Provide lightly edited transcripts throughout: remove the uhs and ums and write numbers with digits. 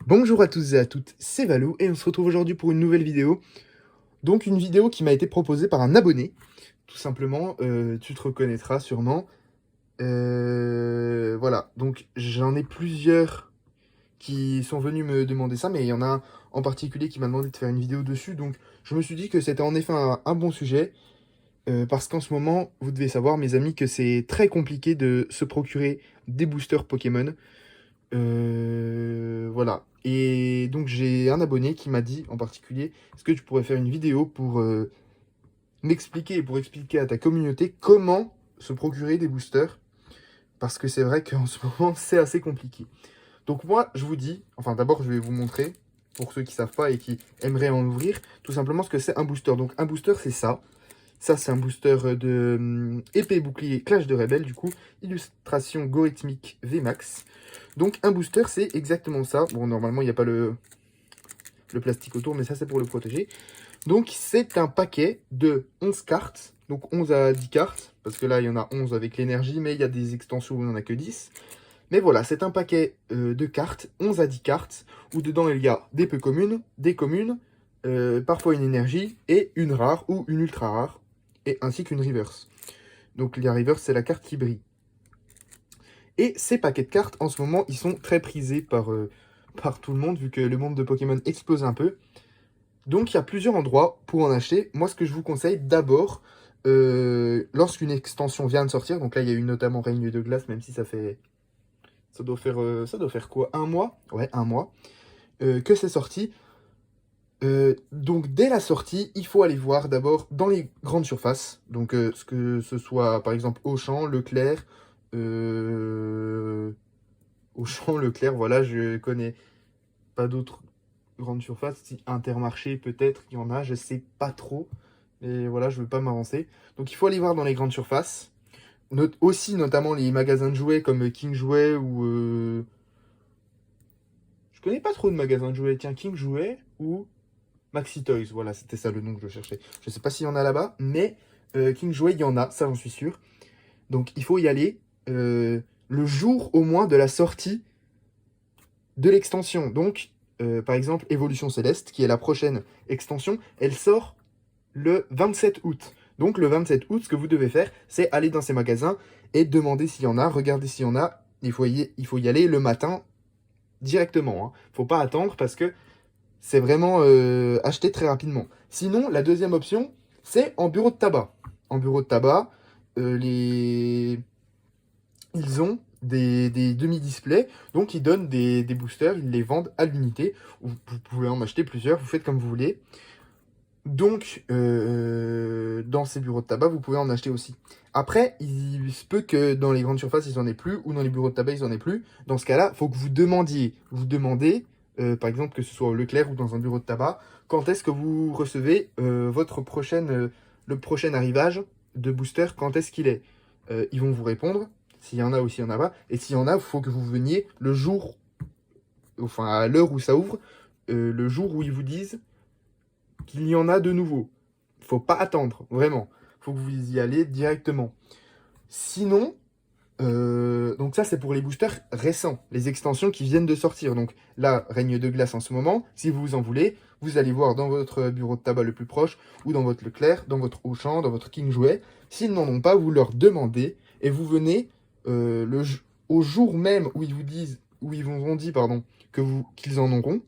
Bonjour à tous et à toutes, c'est Valou et on se retrouve aujourd'hui pour une nouvelle vidéo. Donc une vidéo qui m'a été proposée par un abonné, tout simplement, tu te reconnaîtras sûrement. Voilà, donc j'en ai plusieurs qui sont venus me demander ça, mais il y en a un en particulier qui m'a demandé de faire une vidéo dessus, donc je me suis dit que c'était en effet un bon sujet, parce qu'en ce moment, vous devez savoir mes amis que c'est très compliqué de se procurer des boosters Pokémon. Voilà. Et donc j'ai un abonné qui m'a dit en particulier, est-ce que tu pourrais faire une vidéo pour m'expliquer et pour expliquer à ta communauté comment se procurer des boosters? Parce que c'est vrai qu'en ce moment, c'est assez compliqué. Donc moi, je vous dis, enfin d'abord, je vais vous montrer, pour ceux qui savent pas et qui aimeraient en ouvrir, tout simplement ce que c'est un booster. Donc un booster, c'est ça. Ça, c'est un booster de épée bouclier Clash de Rebelle, du coup, illustration Gorythmic VMAX. Donc, un booster, c'est exactement ça. Bon, normalement, il n'y a pas le plastique autour, mais ça, c'est pour le protéger. Donc, c'est un paquet de 11 cartes. Donc, 11 à 10 cartes, parce que là, il y en a 11 avec l'énergie, mais il y a des extensions où il n'y en a que 10. Mais voilà, c'est un paquet de cartes, 11 à 10 cartes, où dedans, il y a des peu communes, des communes, parfois une énergie, et une rare ou une ultra rare, et ainsi qu'une reverse. Donc la reverse, c'est la carte qui brille. Et ces paquets de cartes, en ce moment, ils sont très prisés par tout le monde, vu que le monde de Pokémon explose un peu. Donc il y a plusieurs endroits pour en acheter. Moi, ce que je vous conseille, d'abord, lorsqu'une extension vient de sortir, donc là, il y a eu notamment Règne de Glace, même si ça fait... ça doit faire quoi? Un mois? Ouais, un mois. Que c'est sorti. Donc dès la sortie, il faut aller voir d'abord dans les grandes surfaces, donc que ce soit par exemple Auchan, Leclerc, Auchan, Leclerc, voilà, je connais pas d'autres grandes surfaces, si Intermarché peut-être, il y en a, je sais pas trop, et voilà, je veux pas m'avancer. Donc il faut aller voir dans les grandes surfaces, aussi notamment les magasins de jouets comme King Jouet ou... Je connais pas trop de magasins de jouets, tiens, King Jouet ou... Maxi Toys, voilà, c'était ça le nom que je cherchais. Je sais pas s'il y en a là-bas, mais King Jouet, il y en a, ça j'en suis sûr. Donc il faut y aller le jour au moins de la sortie de l'extension. Donc, par exemple, Évolution Céleste, qui est la prochaine extension, elle sort le 27 août. Donc le 27 août, ce que vous devez faire, c'est aller dans ces magasins et demander s'il y en a, regarder s'il y en a. Il faut y aller le matin directement. Hein. Faut pas attendre parce que c'est vraiment acheté très rapidement. Sinon, la deuxième option, c'est en bureau de tabac. En bureau de tabac, ils ont des demi-displays, donc ils donnent des boosters, ils les vendent à l'unité. Vous pouvez en acheter plusieurs, vous faites comme vous voulez. Donc, dans ces bureaux de tabac, vous pouvez en acheter aussi. Après, il se peut que dans les grandes surfaces, ils en aient plus, ou dans les bureaux de tabac, ils en aient plus. Dans ce cas-là, il faut que vous demandiez. Vous demandez, par exemple, que ce soit au Leclerc ou dans un bureau de tabac, quand est-ce que vous recevez le prochain arrivage de booster, quand est-ce qu'il est. Ils vont vous répondre, s'il y en a ou s'il n'y en a pas. Et s'il y en a, il faut que vous veniez le jour, enfin à l'heure où ça ouvre, le jour où ils vous disent qu'il y en a de nouveau. Faut pas attendre, vraiment. Faut que vous y allez directement. Sinon, donc ça c'est pour les boosters récents, les extensions qui viennent de sortir. Donc là, Règne de Glace en ce moment, si vous en voulez, vous allez voir dans votre bureau de tabac le plus proche, ou dans votre Leclerc, dans votre Auchan, dans votre King Jouet. S'ils n'en ont pas, vous leur demandez, et vous venez au jour même où ils vous disent, où ils vous ont dit, pardon, qu'ils en auront,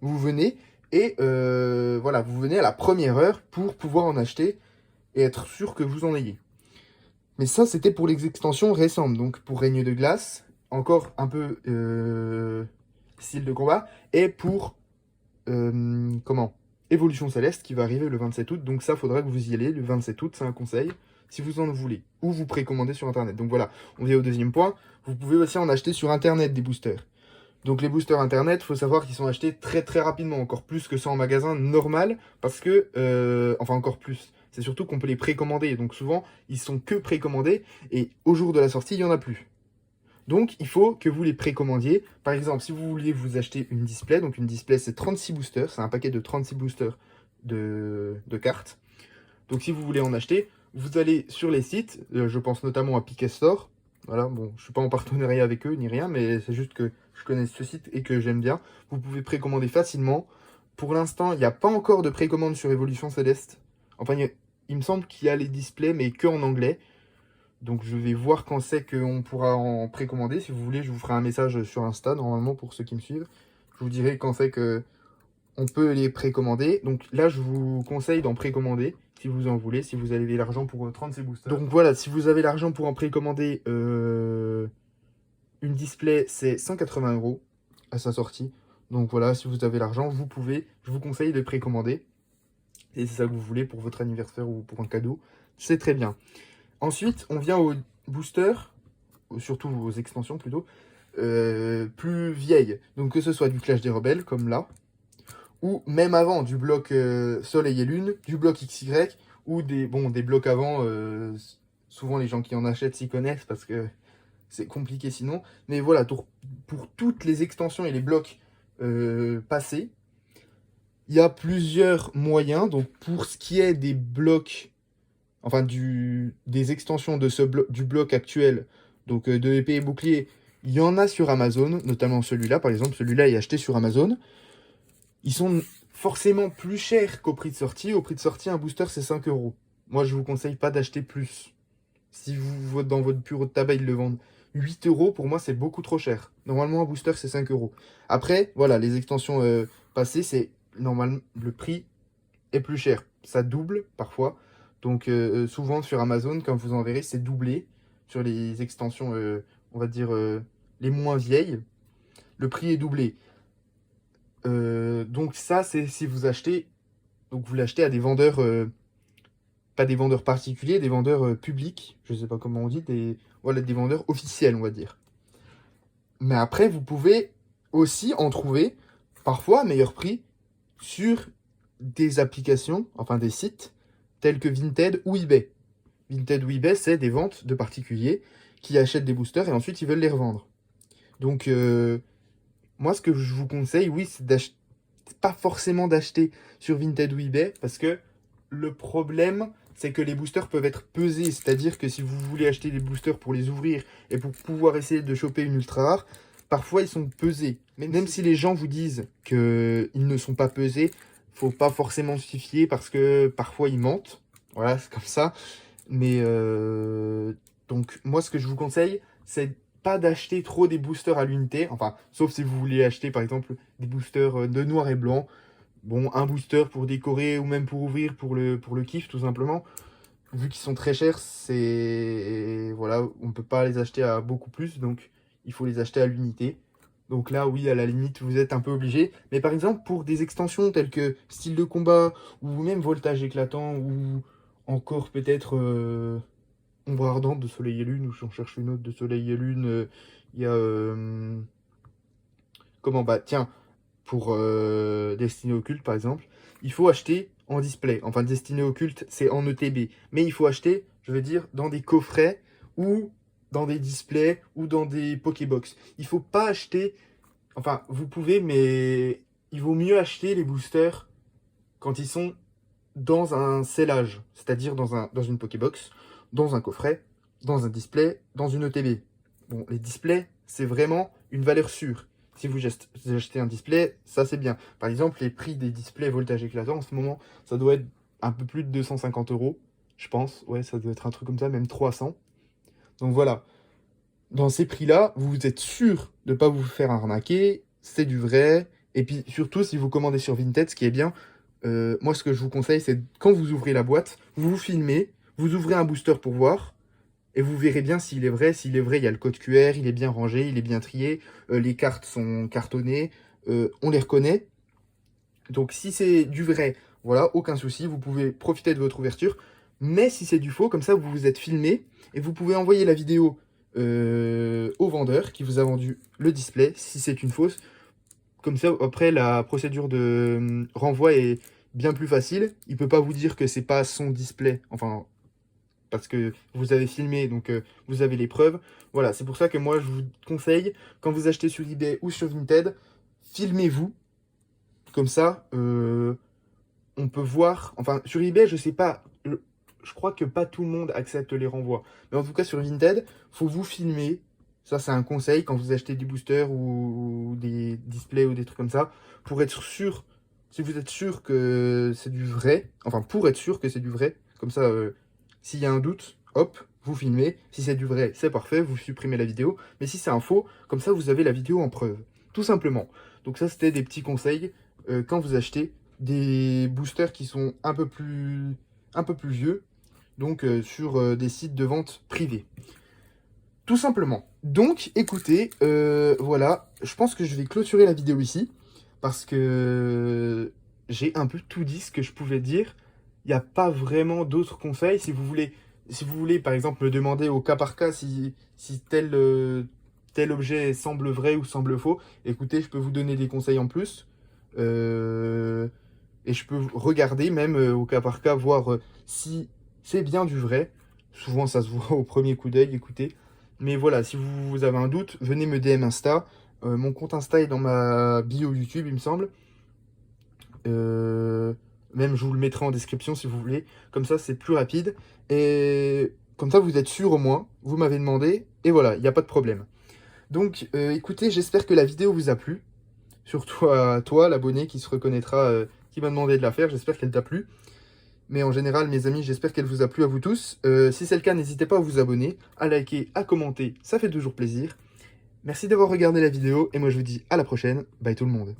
vous venez et voilà, vous venez à la première heure pour pouvoir en acheter et être sûr que vous en ayez. Mais ça, c'était pour les extensions récentes. Donc pour Règne de Glace, encore un peu style de combat. Et pour, comment Évolution Céleste qui va arriver le 27 août. Donc ça, faudra que vous y allez le 27 août, c'est un conseil, si vous en voulez. Ou vous précommandez sur Internet. Donc voilà, on vient au deuxième point. Vous pouvez aussi en acheter sur Internet des boosters. Donc les boosters internet, il faut savoir qu'ils sont achetés très très rapidement, encore plus que ça en magasin normal, parce que, enfin encore plus, c'est surtout qu'on peut les précommander, donc souvent ils sont que précommandés, et au jour de la sortie, il n'y en a plus. Donc il faut que vous les précommandiez, par exemple si vous vouliez vous acheter une display, donc une display c'est 36 boosters, c'est un paquet de 36 boosters de cartes, donc si vous voulez en acheter, vous allez sur les sites, je pense notamment à Piquet Store, Voilà, bon, je suis pas en partenariat avec eux ni rien, mais c'est juste que je connais ce site et que j'aime bien. Vous pouvez précommander facilement. Pour l'instant, il n'y a pas encore de précommande sur Evolution Céleste. Enfin, il me semble qu'il y a les displays, mais que en anglais. Donc je vais voir quand c'est qu'on pourra en précommander. Si vous voulez, je vous ferai un message sur Insta, normalement, pour ceux qui me suivent. Je vous dirai quand c'est que on peut les précommander. Donc là, je vous conseille d'en précommander si vous en voulez, si vous avez l'argent pour 30 ces boosters. Donc voilà, si vous avez l'argent pour en précommander une display, c'est 180 € à sa sortie. Donc voilà, si vous avez l'argent, vous pouvez. Je vous conseille de précommander. Et c'est ça que vous voulez pour votre anniversaire ou pour un cadeau. C'est très bien. Ensuite, on vient aux boosters, surtout aux extensions plutôt, plus vieilles. Donc que ce soit du Clash des Rebelles, comme là, ou même avant, du bloc Soleil et Lune, du bloc XY, ou des blocs avant, souvent les gens qui en achètent s'y connaissent parce que c'est compliqué sinon. Mais voilà, pour toutes les extensions et les blocs passés, il y a plusieurs moyens. Donc pour ce qui est des blocs, enfin des extensions de du bloc actuel, donc de épée et bouclier, il y en a sur Amazon, notamment celui-là, par exemple, celui-là est acheté sur Amazon. Ils sont forcément plus chers qu'au prix de sortie. Au prix de sortie, un booster, c'est 5 €. Moi, je vous conseille pas d'acheter plus. Si vous, dans votre bureau de tabac, ils le vendent 8 €, pour moi, c'est beaucoup trop cher. Normalement, un booster, c'est 5 €. Après, voilà, les extensions passées, c'est normalement le prix est plus cher. Ça double parfois. Donc, souvent sur Amazon, quand vous en verrez, c'est doublé. Sur les extensions, on va dire, les moins vieilles, le prix est doublé. Donc ça, c'est si vous achetez, donc vous l'achetez à des vendeurs, pas des vendeurs particuliers, des vendeurs publics, je sais pas comment on dit, voilà, des vendeurs officiels, on va dire. Mais après, vous pouvez aussi en trouver, parfois à meilleur prix, sur des applications, enfin des sites, tels que Vinted ou eBay. Vinted ou eBay, c'est des ventes de particuliers qui achètent des boosters et ensuite ils veulent les revendre. Donc, moi, ce que je vous conseille, oui, c'est pas forcément d'acheter sur Vinted ou eBay, parce que le problème, c'est que les boosters peuvent être pesés. C'est-à-dire que si vous voulez acheter des boosters pour les ouvrir et pour pouvoir essayer de choper une ultra rare, parfois ils sont pesés. Même si les gens vous disent qu'ils ne sont pas pesés, faut pas forcément se fier parce que parfois ils mentent. Voilà, c'est comme ça. Mais donc, moi, ce que je vous conseille, c'est pas d'acheter trop des boosters à l'unité. Enfin, sauf si vous voulez acheter, par exemple, des boosters de noir et blanc. Bon, un booster pour décorer ou même pour ouvrir pour le kiff, tout simplement. Vu qu'ils sont très chers, voilà, on peut pas les acheter à beaucoup plus, donc il faut les acheter à l'unité. Donc là, oui, à la limite, vous êtes un peu obligé. Mais par exemple, pour des extensions telles que style de combat, ou même voltage éclatant, ou encore peut-être ombre ardente de Soleil et Lune, ou si on cherche une autre de Soleil et Lune, il y a... comment, bah tiens, pour Destinée Occulte par exemple, il faut acheter en display. Enfin, Destinée Occulte, c'est en ETB. Mais il faut acheter, je veux dire, dans des coffrets ou dans des displays ou dans des Pokébox. Il faut pas acheter... Enfin, vous pouvez, mais il vaut mieux acheter les boosters quand ils sont dans un scellage, c'est-à-dire dans une Pokébox, dans un coffret, dans un display, dans une ETB. Bon, les displays, c'est vraiment une valeur sûre. Si vous achetez un display, ça c'est bien. Par exemple, les prix des displays voltage éclatant en ce moment, ça doit être un peu plus de 250 €, je pense. Ouais, ça doit être un truc comme ça, même 300. Donc voilà. Dans ces prix-là, vous êtes sûr de ne pas vous faire arnaquer, c'est du vrai. Et puis surtout, si vous commandez sur Vinted, ce qui est bien, moi ce que je vous conseille, c'est quand vous ouvrez la boîte, vous vous filmez, vous ouvrez un booster pour voir, et vous verrez bien s'il est vrai. S'il est vrai, il y a le code QR, il est bien rangé, il est bien trié, les cartes sont cartonnées, on les reconnaît. Donc si c'est du vrai, voilà, aucun souci, vous pouvez profiter de votre ouverture. Mais si c'est du faux, comme ça, vous vous êtes filmé et vous pouvez envoyer la vidéo au vendeur qui vous a vendu le display, si c'est une fausse. Comme ça, après, la procédure de renvoi est bien plus facile. Il peut pas vous dire que c'est pas son display, enfin, parce que vous avez filmé, donc vous avez les preuves. Voilà, c'est pour ça que moi, je vous conseille, quand vous achetez sur eBay ou sur Vinted, filmez-vous. Comme ça, on peut voir... Enfin, sur eBay, je sais pas... je crois que pas tout le monde accepte les renvois. Mais en tout cas, sur Vinted, faut vous filmer. Ça, c'est un conseil quand vous achetez des boosters ou des displays ou des trucs comme ça, pour être sûr, si vous êtes sûr que c'est du vrai, enfin pour être sûr que c'est du vrai, comme ça, s'il y a un doute, hop, vous filmez. Si c'est du vrai, c'est parfait, vous supprimez la vidéo. Mais si c'est un faux, comme ça, vous avez la vidéo en preuve. Tout simplement. Donc ça, c'était des petits conseils quand vous achetez des boosters qui sont un peu plus vieux, donc sur des sites de vente privés. Tout simplement. Donc, écoutez, voilà, je pense que je vais clôturer la vidéo ici, parce que j'ai un peu tout dit ce que je pouvais dire. Il n'y a pas vraiment d'autres conseils. Si vous voulez, par exemple, me demander au cas par cas si tel objet semble vrai ou semble faux, écoutez, je peux vous donner des conseils en plus. Euh, et je peux regarder même au cas par cas, voir si c'est bien du vrai. Souvent, ça se voit au premier coup d'œil, écoutez. Mais voilà, si vous avez un doute, venez me DM Insta. Mon compte Insta est dans ma bio YouTube, il me semble. Euh, Même, je vous le mettrai en description si vous voulez. Comme ça, c'est plus rapide. Et comme ça, vous êtes sûr au moins. Vous m'avez demandé. Et voilà, il n'y a pas de problème. Donc, écoutez, j'espère que la vidéo vous a plu. Surtout à toi, l'abonné, qui se reconnaîtra, qui m'a demandé de la faire. J'espère qu'elle t'a plu. Mais en général, mes amis, j'espère qu'elle vous a plu à vous tous. Si c'est le cas, n'hésitez pas à vous abonner, à liker, à commenter. Ça fait toujours plaisir. Merci d'avoir regardé la vidéo. Et moi, je vous dis à la prochaine. Bye tout le monde.